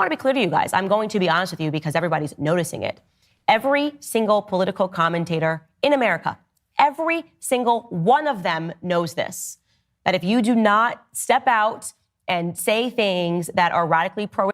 want to be clear to you guys. I'm going to be honest with you because everybody's noticing it. Every single political commentator in America, every single one of them knows this, that if you do not step out and say things that are radically pro,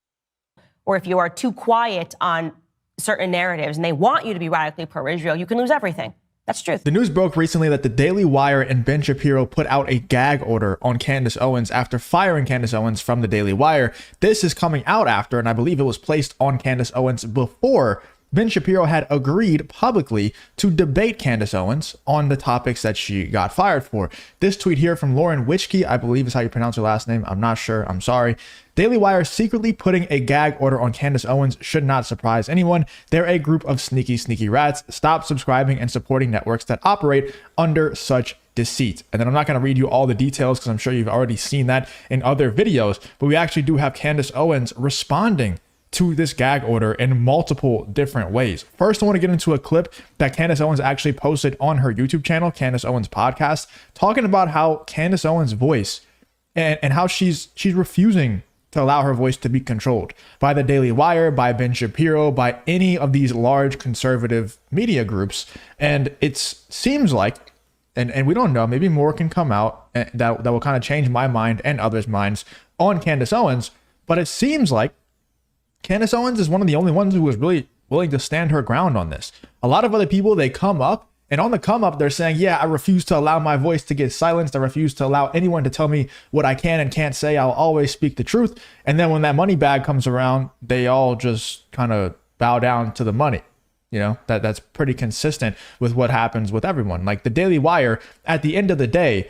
or if you are too quiet on certain narratives and they want you to be radically pro-Israel, you can lose everything. That's true. The news broke recently that the Daily Wire and Ben Shapiro put out a gag order on Candace Owens after firing Candace Owens from the Daily Wire. This is coming out after, and I believe it was placed on Candace Owens before Ben Shapiro had agreed publicly to debate Candace Owens on the topics that she got fired for. This tweet here from Lauren Witchke, I believe is how you pronounce her last name. I'm not sure. I'm sorry. Daily Wire secretly putting a gag order on Candace Owens should not surprise anyone. They're a group of sneaky rats. Stop subscribing and supporting networks that operate under such deceit. And then I'm not going to read you all the details because I'm sure you've already seen that in other videos, but we actually do have Candace Owens responding to this gag order in multiple different ways. First, I want to get into a clip that Candace Owens actually posted on her YouTube channel, Candace Owens Podcast, talking about how Candace Owens' voice and how she's refusing to allow her voice to be controlled by the Daily Wire, by Ben Shapiro, by any of these large conservative media groups. And it seems like, and we don't know, maybe more can come out that will kind of change my mind and others' minds on Candace Owens, but it seems like Candace Owens is one of the only ones who was really willing to stand her ground on this. A lot of other people, they come up, and on the come up, they're saying, yeah, I refuse to allow my voice to get silenced. I refuse to allow anyone to tell me what I can and can't say. I'll always speak the truth. And then when that money bag comes around, they all just kind of bow down to the money. You know, that's pretty consistent with what happens with everyone. Like the Daily Wire, at the end of the day,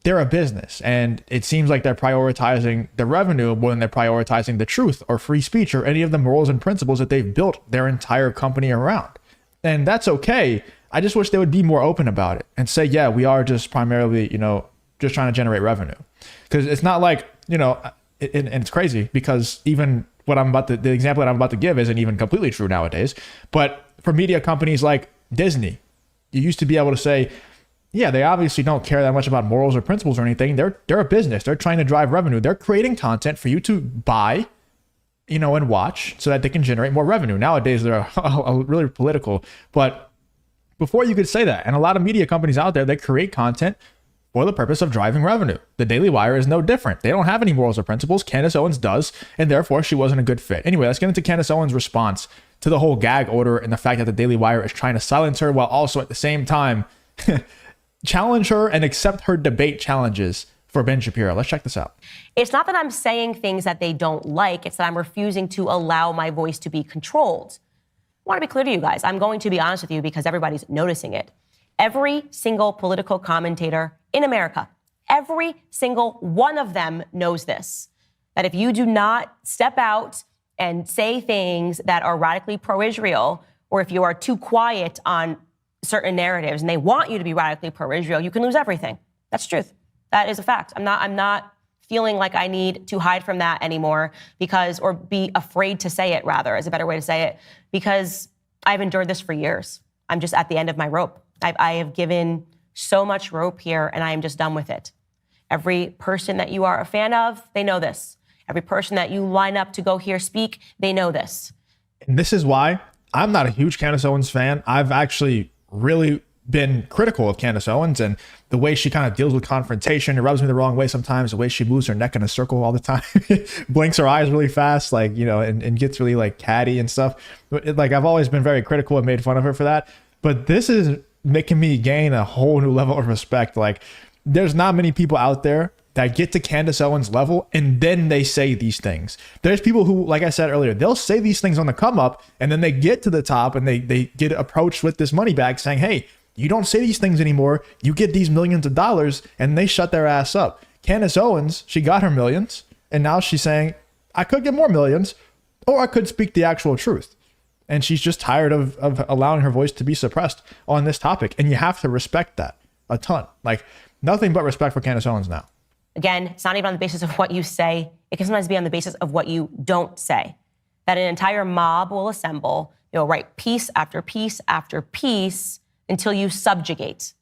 they're a business, and it seems like they're prioritizing the revenue more than they're prioritizing the truth or free speech or any of the morals and principles that they've built their entire company around. And that's okay. I just wish they would be more open about it and say, yeah, we are just primarily, just trying to generate revenue. Because it's not like, and it's crazy because even the example that I'm about to give isn't even completely true nowadays. But for media companies like Disney, you used to be able to say, yeah, they obviously don't care that much about morals or principles or anything. They're a business. They're trying to drive revenue. They're creating content for you to buy, and watch so that they can generate more revenue. Nowadays, they're really political. But before you could say that, and a lot of media companies out there, they create content for the purpose of driving revenue. The Daily Wire is no different. They don't have any morals or principles. Candace Owens does, and therefore she wasn't a good fit. Anyway, let's get into Candace Owens' response to the whole gag order and the fact that the Daily Wire is trying to silence her while also at the same time challenge her and accept her debate challenges for Ben Shapiro. Let's check this out. It's not that I'm saying things that they don't like. It's that I'm refusing to allow my voice to be controlled. I want to be clear to you guys. I'm going to be honest with you because everybody's noticing it. Every single political commentator in America, every single one of them knows this, that if you do not step out and say things that are radically pro-Israel, or if you are too quiet on certain narratives and they want you to be radically pro-Israel, you can lose everything. That's truth. That is a fact. I'm not feeling like I need to hide from that anymore or be afraid to say it, rather, is a better way to say it, because I've endured this for years. I'm just at the end of my rope. I have given so much rope here and I am just done with it. Every person that you are a fan of, they know this. Every person that you line up to go here speak, they know this. And this is why I'm not a huge Candace Owens fan. I've actually really been critical of Candace Owens and the way she kind of deals with confrontation. It rubs me the wrong way sometimes, the way she moves her neck in a circle all the time, blinks her eyes really fast, and gets really like catty and stuff. I've always been very critical and made fun of her for that. But this is making me gain a whole new level of respect. Like, there's not many people out there that get to Candace Owens' level and then they say these things. There's people who, like I said earlier, they'll say these things on the come up and then they get to the top and they get approached with this money bag saying, hey, you don't say these things anymore. You get these millions of dollars, and they shut their ass up. Candace Owens, she got her millions, and now she's saying, I could get more millions, or I could speak the actual truth. And she's just tired of allowing her voice to be suppressed on this topic. And you have to respect that a ton. Like, nothing but respect for Candace Owens now. Again, it's not even on the basis of what you say. It can sometimes be on the basis of what you don't say. That an entire mob will assemble, write piece after piece after piece until you subjugate.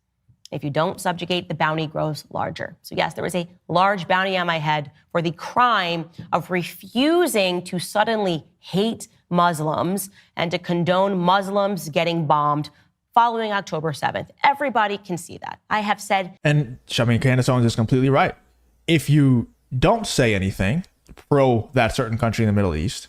If you don't subjugate, the bounty grows larger. So yes, there is a large bounty on my head for the crime of refusing to suddenly hate Muslims and to condone Muslims getting bombed following October 7th. Everybody can see that. I have said... And I mean, Candace Owens is completely right. If you don't say anything pro that certain country in the Middle East,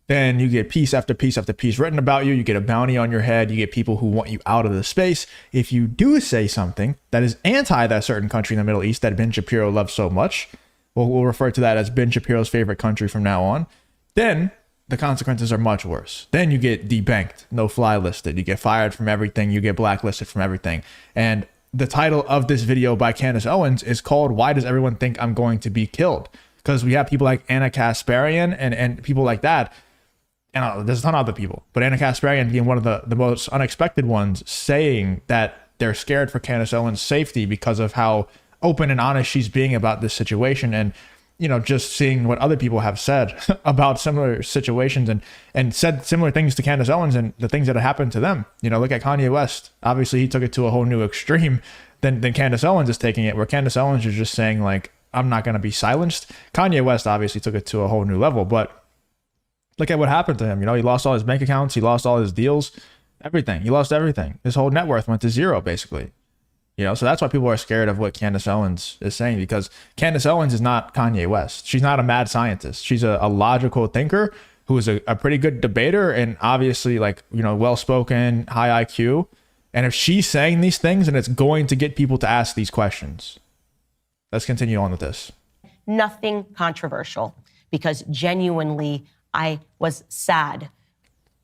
then you get piece after piece after piece written about you. You get a bounty on your head. You get people who want you out of the space. If you do say something that is anti that certain country in the Middle East that Ben Shapiro loves so much, we'll refer to that as Ben Shapiro's favorite country from now on, then the consequences are much worse. Then you get debanked, no-fly listed. You get fired from everything. You get blacklisted from everything. And the title of this video by Candace Owens is called, "Why Does Everyone Think I'm Going to Be Killed?" Because we have people like Anna Kasparian and people like that. And there's a ton of other people, but Anna Kasparian being one of the most unexpected ones, saying that they're scared for Candace Owens' safety because of how open and honest she's being about this situation. And, you know, just seeing what other people have said about similar situations and said similar things to Candace Owens and the things that have happened to them. You know, look at Kanye West. Obviously, he took it to a whole new extreme than Candace Owens is taking it, where Candace Owens is just saying, like, I'm not going to be silenced. Kanye West obviously took it to a whole new level, but look at what happened to him. You know, he lost all his bank accounts. He lost all his deals, everything. He lost everything. His whole net worth went to zero, basically. You know, so that's why people are scared of what Candace Owens is saying, because Candace Owens is not Kanye West. She's not a mad scientist. She's a logical thinker who is a pretty good debater and obviously, like, you know, well-spoken, high IQ. And if she's saying these things, then it's going to get people to ask these questions. Let's continue on with this. Nothing controversial, because genuinely, I was sad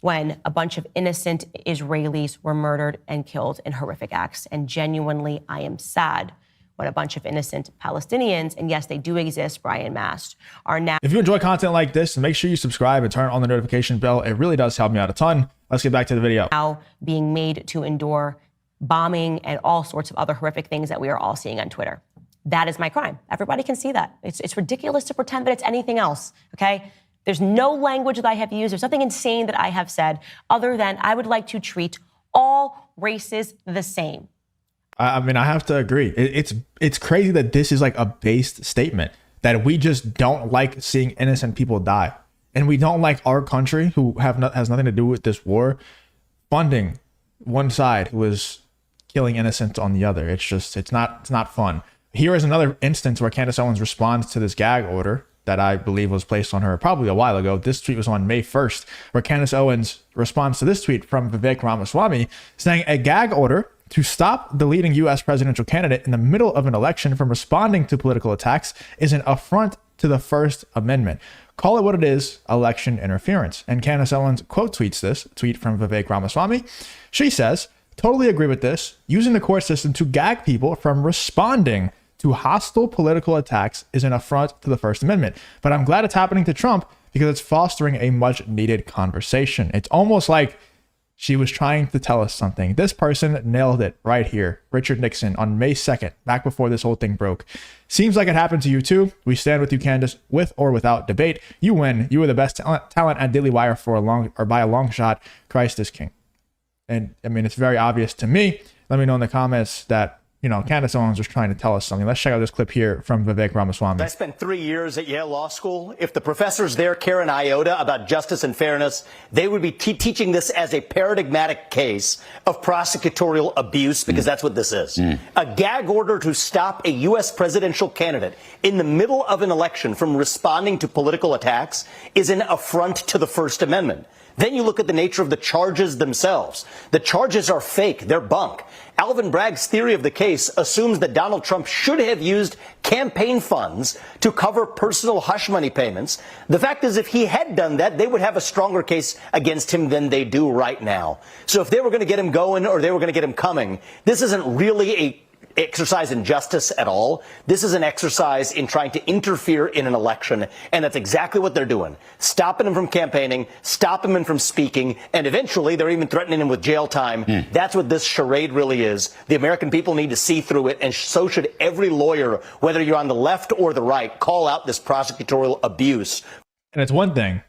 when a bunch of innocent Israelis were murdered and killed in horrific acts. And genuinely, I am sad when a bunch of innocent Palestinians, and yes, they do exist, Brian Mast, are now... If you enjoy content like this, make sure you subscribe and turn on the notification bell. It really does help me out a ton. Let's get back to the video. Now being made to endure bombing and all sorts of other horrific things that we are all seeing on Twitter. That is my crime. Everybody can see that. It's ridiculous to pretend that it's anything else, okay? There's no language that I have used. There's nothing insane that I have said other than I would like to treat all races the same. I mean, I have to agree. It's crazy that this is like a based statement, that we just don't like seeing innocent people die. And we don't like our country, who has nothing to do with this war, funding one side who is killing innocents on the other. It's not fun. Here is another instance where Candace Owens responds to this gag order that I believe was placed on her probably a while ago. This tweet was on May 1st, where Candace Owens responds to this tweet from Vivek Ramaswamy saying, "A gag order to stop the leading U.S. presidential candidate in the middle of an election from responding to political attacks is an affront to the First Amendment. Call it what it is, election interference." And Candace Owens quote tweets this tweet from Vivek Ramaswamy. She says, "Totally agree with this. Using the court system to gag people from responding to hostile political attacks is an affront to the First Amendment. But I'm glad it's happening to Trump because it's fostering a much needed conversation." It's almost like she was trying to tell us something. This person nailed it right here. Richard Nixon on May 2nd, back before this whole thing broke. "Seems like it happened to you too. We stand with you, Candace, with or without debate. You win. You were the best talent at Daily Wire by a long shot. Christ is king." And I mean, it's very obvious to me. Let me know in the comments that, you know, Candace Owens was trying to tell us something. Let's check out this clip here from Vivek Ramaswamy. I spent 3 years at Yale Law School. If the professors there care an iota about justice and fairness, they would be teaching this as a paradigmatic case of prosecutorial abuse, because that's what this is. A gag order to stop a U.S. presidential candidate in the middle of an election from responding to political attacks is an affront to the First Amendment. Then you look at the nature of the charges themselves. The charges are fake. They're bunk. Alvin Bragg's theory of the case assumes that Donald Trump should have used campaign funds to cover personal hush money payments. The fact is, if he had done that, they would have a stronger case against him than they do right now. So if they were going to get him going or they were going to get him coming, this isn't really a exercise in justice at all. This is an exercise in trying to interfere in an election, and that's exactly what they're doing. Stopping him from campaigning, stopping him from speaking, and eventually they're even threatening him with jail time. That's what this charade really is. The American people need to see through it, and so should every lawyer, whether you're on the left or the right, call out this prosecutorial abuse. And it's one thing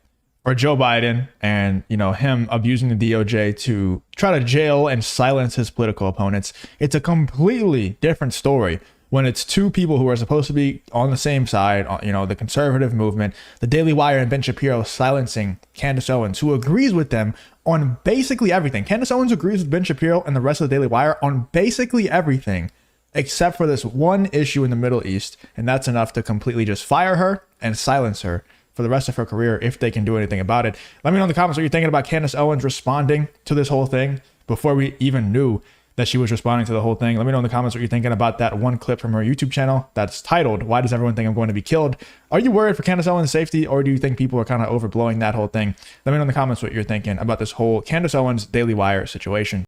or Joe Biden and, him abusing the DOJ to try to jail and silence his political opponents. It's a completely different story when it's two people who are supposed to be on the same side, the conservative movement, the Daily Wire and Ben Shapiro silencing Candace Owens, who agrees with them on basically everything. Candace Owens agrees with Ben Shapiro and the rest of the Daily Wire on basically everything, except for this one issue in the Middle East. And that's enough to completely just fire her and silence her for the rest of her career if they can do anything about it. Let me know in the comments what you're thinking about Candace Owens responding to this whole thing before we even knew that she was responding to the whole thing. Let me know in the comments what you're thinking about that one clip from her YouTube channel that's titled, "Why Does Everyone Think I'm Going to Be Killed?" Are you worried for Candace Owens' safety, or do you think people are kind of overblowing that whole thing? Let me know in the comments what you're thinking about this whole Candace Owens Daily Wire situation.